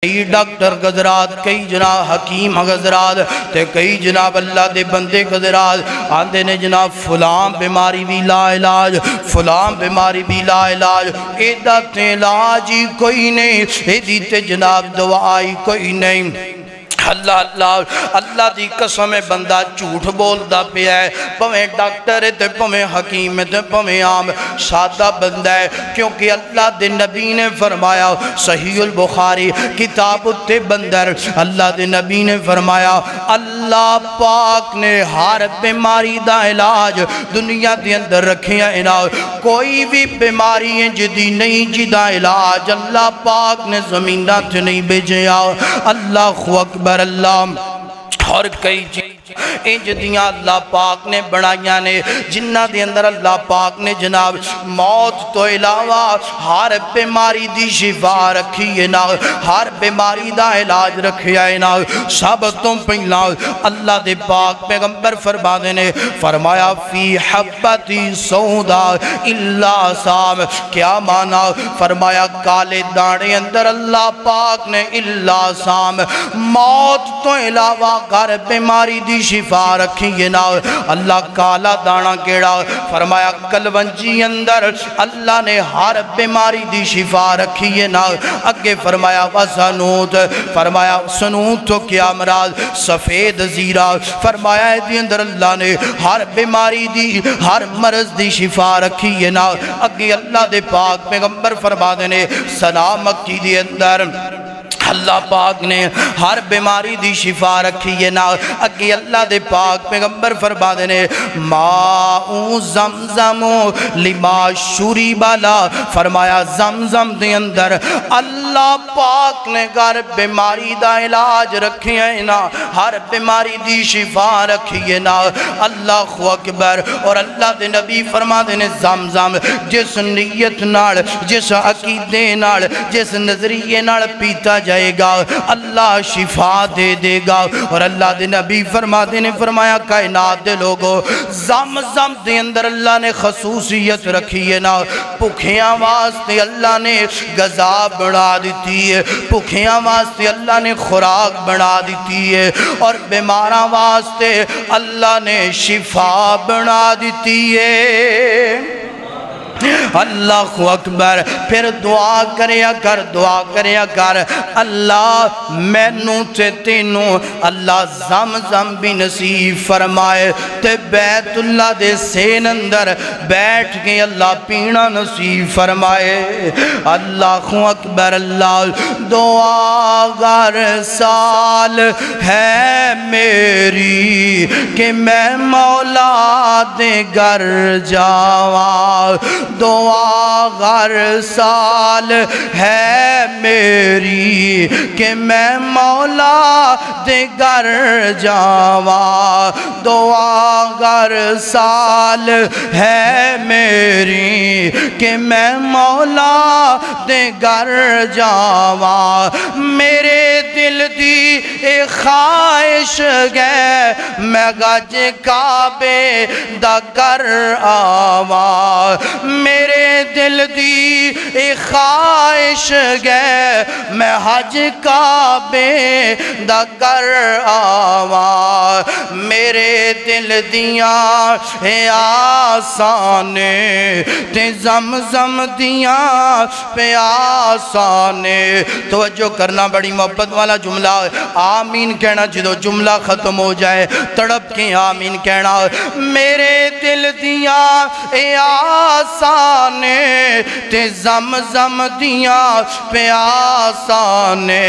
کئی ڈاکٹر حضرات، کئی جناب حکیم حضرات تے کئی جناب اللہ دے بندے حضرات آندے نے جناب فلان بیماری بھی لا علاج، فلان بیماری بھی لا علاج، ایدہ تے علاج ہی کوئی نہیں، ایدی تے جناب دعائی کوئی نہیں۔ اللہ دی قسم بندہ جھوٹ بولدا پیا ہے، پویں ڈاکٹر ہے تے پویں حکیم ہے تے پویں عام سادہ بندہ ہے، کیونکہ اللہ دے نبی نے فرمایا صحیح البخاری کتاب التبندر، اللہ دے نبی نے فرمایا اللہ پاک نے ہر بیماری دا علاج دنیا دے اندر رکھیا علاج، کوئی بھی بیماری ہے جدی نہیں جدا علاج اللہ پاک نے زمینہ تے نہیں بھیجیا۔ اللہ اکبر اللہ، اور کئی چیز انج دیاں اللہ پاک نے بڑھائیاں نے جنہ دے اندر اللہ پاک نے جناب موت تو علاوہ ہر بیماری دی شفا رکھی ہے نا، ہر بیماری دا علاج رکھیا ہے نا۔ سب تو پہلا اللہ دے پاک پیغمبر فرمانے نے فرمایا فی حبتی سودا الا سام، کیا مانا؟ فرمایا کالے دانے اندر اللہ پاک نے الا سام، موت تو علاوہ ہر بیماری دی شفا رکھی ہے نا۔ اللہ کالا دانا کیڑا؟ فرمایا کلونجی اندر اللہ نے ہر بیماری دی شفا رکھی ہے نا۔ اگے فرمایا وسنوت، فرمایا سنوت تو کیا مراد؟ سفید زیرہ، فرمایا دی اندر اللہ نے ہر بیماری دی ہر مرض دی شفا رکھی ہے نا۔ اگے اللہ دے پاک پیغمبر فرمانے نے سنا مکی دی اندر اللہ پاک نے ہر بیماری دی شفا رکھی ہے نا۔ اگے اللہ دے پاک پیغمبر فرمانے نے ماء زمزم لما شرب لا، فرمایا زمزم دے اندر اللہ پاک نے ہر بیماری دا علاج رکھی ہے نا، ہر بیماری دی شفا رکھی ہے نا۔ اللہ اکبر، اور اللہ دے نبی فرمانے نے زمزم جس نیت نال، جس عقیدے نال، جس نظریے نال پیتا جائے گا اللہ شفا دے دے گا۔ اور اللہ دے نبی فرماتے نے فرمایا کائنات دے لوگوں زمزم دے اندر اللہ نے خصوصیت رکھی ہے نا، بھوکیاں واسطے اللہ نے غذا بنا دیتی ہے، بھوکیاں واسطے اللہ نے خوراک بنا دیتی ہے، اور بیماراں واسطے اللہ نے شفا بنا دیتی ہے۔ اللہ اکبر، پھر دعا کریا کر، دعا کریا کر اللہ مینوں تے تینوں اللہ زمزم بھی نصیب فرمائے تے بیت اللہ دے سین اندر بیٹھ کے اللہ پینا نصیب فرمائے۔ اللہ اکبر اللہ، دعا گر سال ہے میری کہ میں مولا دے گر جاواں، دعا گر سال ہے میری کہ میں مولا دے گر جاواں، دعا گر سال ہے میری کہ میں مولا دے گر جاواں، میرے دل دی ایک خواہش گئے میں گج کعبے دا گر آواں، میرے دل دی ایک خواہش گئے میں حج کعبے دا گر آواں، میرے دل دیاں اے آسانے تے زمزم دیاں پہ آسانے۔ توجہ کرنا، بڑی محبت والا جملہ، آمین کہنا، جدو جملہ ختم ہو جائے تڑپ کے آمین کہنا۔ میرے دل دیاں اے آسانے تے زمزم دیاں پہ آسانے،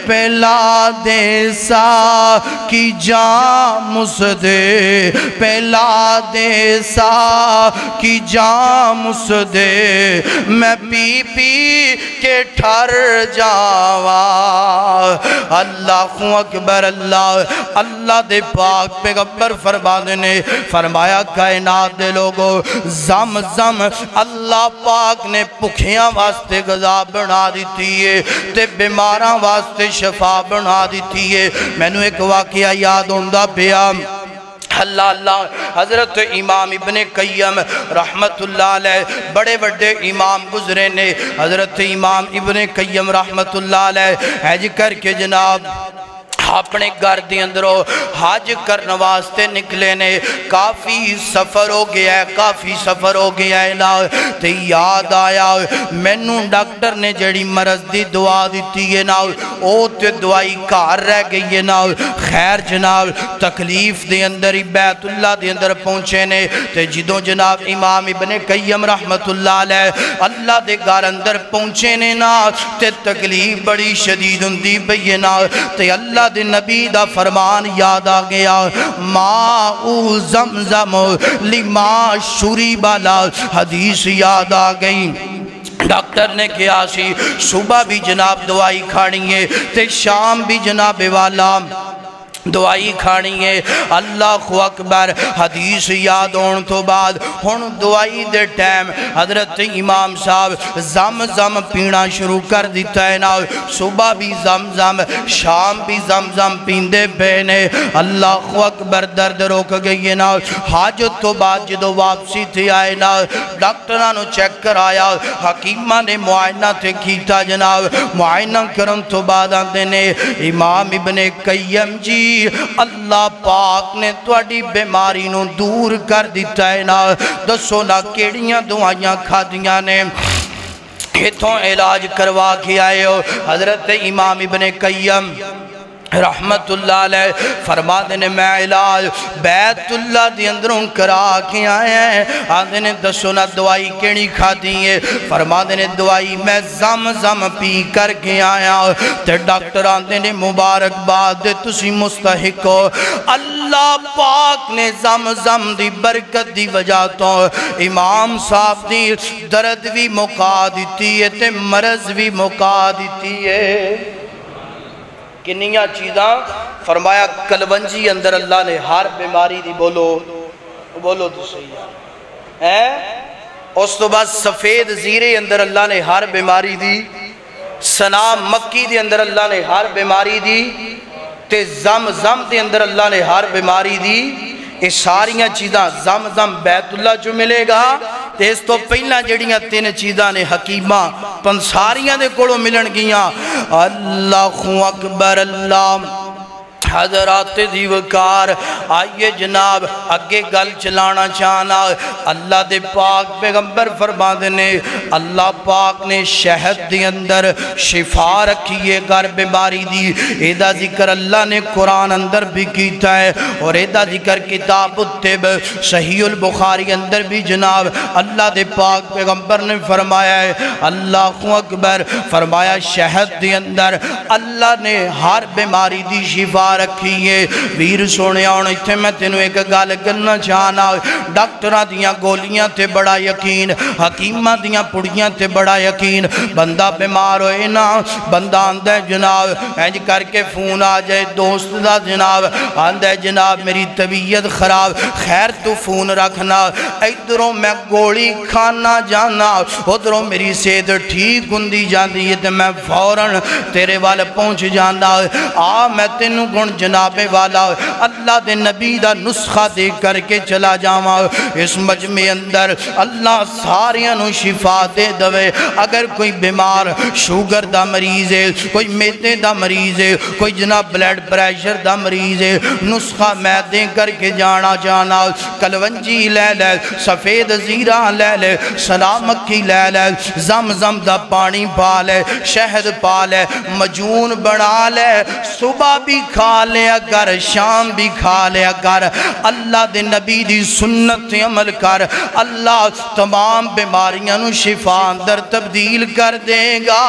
پہلا دے سا کی جان مسدے، پہلا دے سا کی جان مسدے، میں پی پی کے ٹھر جاواں۔ اللہ اکبر اللہ، اللہ دے پاک پیغمبر فرمانے نے فرمایا کائنات دے لوگوں زمزم اللہ پاک نے بھوکیاں واسطے غذا بنا دیتی ہے تے بیماراں واسطے شفا بنا دیتی ہے۔ میں نے ایک واقعہ یاد ہوندا پیا، اللہ اللہ حضرت امام ابن قیم رحمت اللہ علیہ بڑے بڑے امام گزرے نے حضرت امام ابن قیم رحمت اللہ علیہ حج کر کے جناب اپنے گھر دے اندروں حج کرنے واسطے نکلے نے کافی سفر ہو گیا ہے کافی سفر ہو گیا ہے نا تے یاد آیا مینوں ڈاکٹر نے جڑی مرض دی دعا دیتی ہے نا او تے دعائی کار رہ گئی ہے نا خیر جناب تکلیف دے اندر بیت اللہ دے اندر پہنچے نے تے جدوں جناب امام ابن قیم رحمت اللہ علیہ اللہ دے گھر اندر پہنچے نے نا تے تکلیف بڑی شدید ہوندی پئی ہے نا تے اللہ دے نبی دا فرمان یاد آ گیا ماء زمزم لما شرب لا حدیث یاد آ گئی ڈاکٹر نے کیا سی صبح بھی جناب دوائی کھانی ہے تے شام بھی جناب والا دعائی کھانی ہے اللہ اکبر حدیث یاد ہون تو بعد ہن دعائی دے ٹائم حضرت امام صاحب زمزم پینا شروع کر دیتا ہے نا صبح بھی زمزم شام بھی زمزم پیندے پینے اللہ اکبر درد روک گئی ہے نا حاجت تو بعد جدو واپسی تھی آئے نا ڈاکٹرانو چیک کر آیا حکیمہ نے معائنہ تھے کیتا جناب معائنہ کرن تو بعد آندے نے امام ابن قیم جی اللہ پاک نے توڑی بیماری نو دور کر دیتا ہے نا دسو نا کیڑیاں دعائیاں کھا دیاں نے ہتھوں علاج کروا کے آئے ہو حضرت امام ابن قیم رحمت اللہ علیہ فرما دینے میں علاج بیت اللہ دی اندروں کرا کے آئے ہیں آدھنے دسو نا دوائی کیڑی کھا دیئے فرما دینے دوائی میں زمزم پی کر کے آیا تے ڈاکٹر آدھنے مبارک باد تسی مستحق ہو اللہ پاک نے زمزم دی برکت دی وجہ تو امام صاحب دی درد بھی مکا دیتی ہے تے مرض بھی مکا دیتی ہے کنیاں چیزاں فرمایا کلونجی اندر اللہ نے ہر بیماری دی بولو تو صحیح ہے اس تو بعد سفید زیرے اندر اللہ نے ہر بیماری دی سنا مکی دی اندر اللہ نے ہر بیماری دی تے زمزم دے اندر اللہ نے ہر بیماری دی یہ ساریاں چیزاں زمزم بیت اللہ جو ملے گا تے اس تو پہلا جڑیاں تین چیزاں نے حکیمہ پنساریاں دے کولو ملن گیاں اللہ اکبر اللہ حضرات دیوکار آئیے جناب اگے گل چلانا چاہنا اللہ دے پاک پیغمبر فرما دینے اللہ پاک نے شہد دے اندر شفا رکھیے گر بیماری دی ایدہ ذکر اللہ نے قرآن اندر بھی کیتا ہے اور ایدہ ذکر کتاب الطب صحیح البخاری اندر بھی جناب اللہ دے پاک پیغمبر نے فرمایا ہے اللہ اکبر فرمایا شہد دے اندر اللہ نے ہر بیماری دی شفا رکھیے ویر سونے آنے تھے میں تینوں ایک گال کرنا چاہنا ڈاکٹرہ دیاں گولیاں تے بڑا یقین حکیمہ دیاں پڑیاں تے بڑا یقین بندہ بیمار ہوئے نا بندہ آندہ جناب اینج کر کے فون آ جائے دوست دا جناب آندہ جناب میری طبیعت خراب خیر تو فون رکھنا ادھروں میں گولی کھانا جانا ادھروں میری صحت ٹھیک ہندی جاندی ہے تے میں فوراں تیرے والے پہنچ جانا میں تینوں گن جناب والا اللہ دے نبی دا نسخہ دے کر کے چلا جاما اس مجمع اندر اللہ ساریاں نو شفا دے دوے اگر کوئی بیمار شوگر دا مریض ہے کوئی میدے دا مریض ہے کوئی جناب بلڈ پریشر دا مریض ہے نسخہ میں دے کر کے جانا کلونجی لے لے سفید زیرہ لے لے سلامکی لے لے زمزم دا پانی پا لے شہد پا لے مجون بنا لے صبح بھی کھا لے اگر شام بھی کھا لے اگر اللہ دے نبی دی سنت عمل کر اللہ تمام بیماریاں نو شفا اندر تبدیل کر دے گا